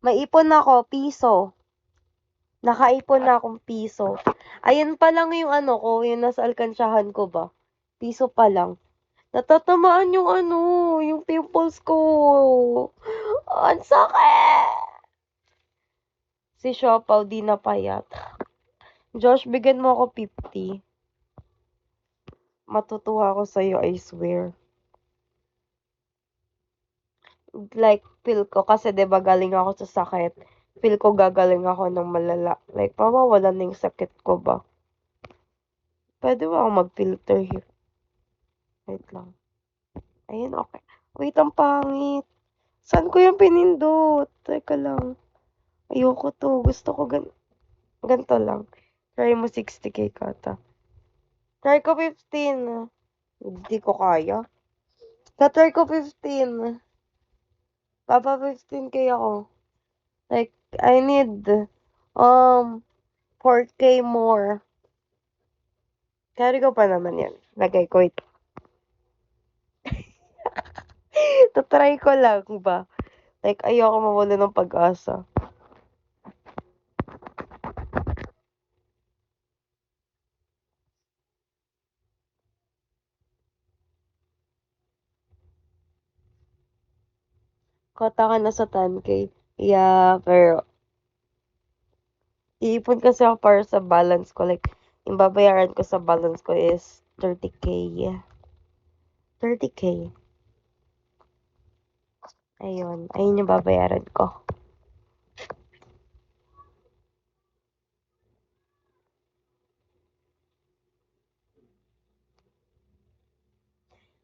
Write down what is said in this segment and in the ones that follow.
May ipon ako, piso. Nakaipon na akong piso. Ayun pa lang yung ano ko, yung nasa alkansyahan ko ba? Piso pa lang. Natatamaan yung ano, yung pimples ko. Ang sakit! Si Siopaw di napayat. Josh, bigyan mo ako 50. Matutuwa ako sa'yo, I swear. Like, feel ko, kasi 'di ba galing ako sa sakit. Feel ko gagaling ako ng malala. Like, mawawala na yung sakit ko ba? Pwede ba ako mag-filter here? Wait lang. Ayun, okay. Wait, ang pangit. Saan ko yung pinindot? Teka lang. Ayoko to. Gusto ko ganito lang. Try mo 60k kata. Try ko 15. Hindi ko kaya. Try ko 15. Papa 15k ako. Like, I need 4k more. Carry ko pa naman yan. Lagay ko ito. Tatry ko lang ba? Like, ayoko mawala ng pag-asa. Kota ka na sa 10k. Yeah, pero iipon kasi ako para sa balance ko. Like, yung babayaran ko sa balance ko is 30k. Yeah. 30k. Ayun. Ayun yung babayaran ko.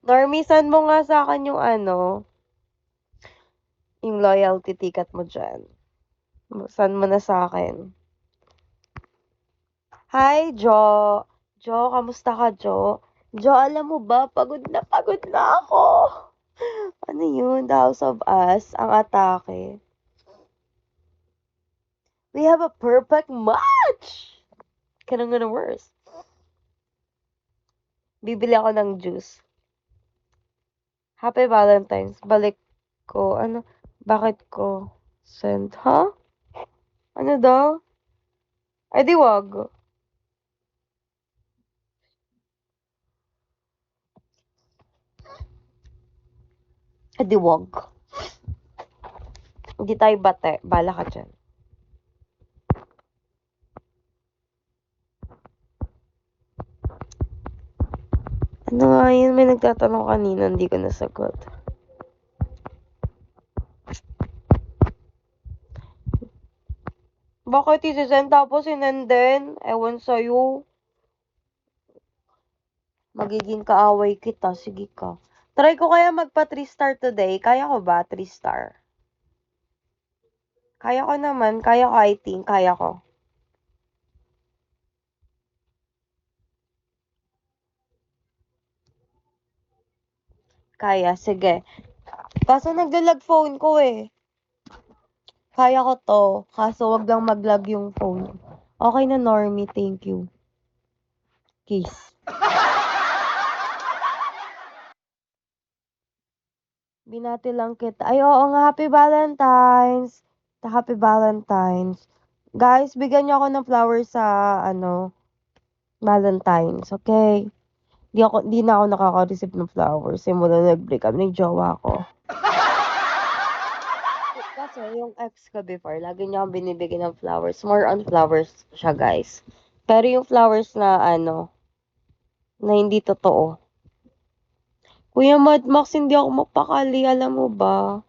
Normie, saan mo nga sa akin yung ano, yung loyalty ticket mo dyan? Saan mo na sa akin? Hi, Jo. Jo, kamusta ka, Jo? Jo, alam mo ba, pagod na ako. Ano yun? The House of Us, ang atake. We have a perfect match! Kanang gonna worse. Bibili ako ng juice. Happy Valentine's. Balik ko. Ano? Bakit ko send? Ha? Ano daw? Ay, di wag. Ay, di wag. Hindi tayo bate. Bala ka dyan. Ano nga yun? May nagtatanong kanina. Hindi ko nasagot. Bakit isisend tapos sinenden? Ewan sa'yo. Magiging kaaway kita. Sige ka. Try ko kaya magpa 3 star today. Kaya ko ba 3 star? Kaya ko naman. Kaya ko, I think. Kaya ko. Kaya. Sige. Kaso naglalag phone ko eh. Kaya ko to. Kaso wag lang maglag yung phone. Okay na, Normie. Thank you. Kiss. Binati lang kita. Ay, oo nga. Happy Valentine's. Happy Valentine's. Guys, bigyan niyo ako ng flowers sa, Valentine's. Okay? Di na ako nakaka-receive ng flowers. Simula nag-break up ng jowa ko. Kasi yung ex ko before, lagi niya akong binibigyan ng flowers. More on flowers siya, guys. Pero yung flowers na, na hindi totoo. Kuya Mad Max, hindi ako mapakali, alam mo ba?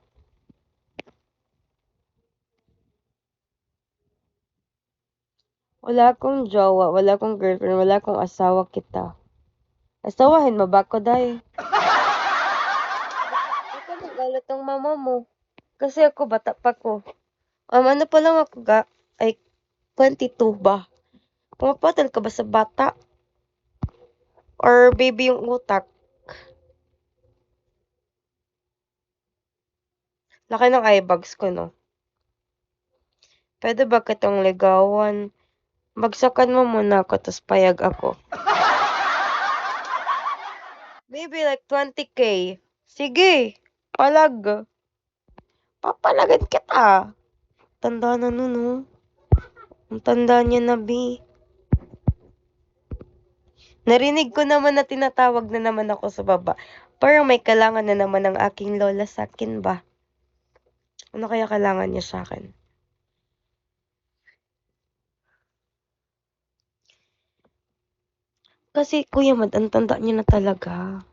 Wala akong jowa, wala akong girlfriend, wala akong asawa kita. Asawahin mo ba ko, day? Ako nagalit ang mama mo. Kasi ako, bata pa ko. Ano pa lang ako ay, 22 ba? Pumapatal ka ba sa bata? Or baby yung utak? Laki ng eye bags ko, no? Pwede ba kitang ligawan? Bagsakan mo muna ako, tapos payag ako. Maybe like 20k. Sige, palag. Papalagan kita. Tanda na nun, oh. Ang tanda niya na, B. Narinig ko naman na tinatawag na naman ako sa baba. Parang may kailangan na naman ng aking lola sa akin ba? Ano kaya kailangan niya sa akin? Kasi Kuya Mad, ang tanda niya na talaga.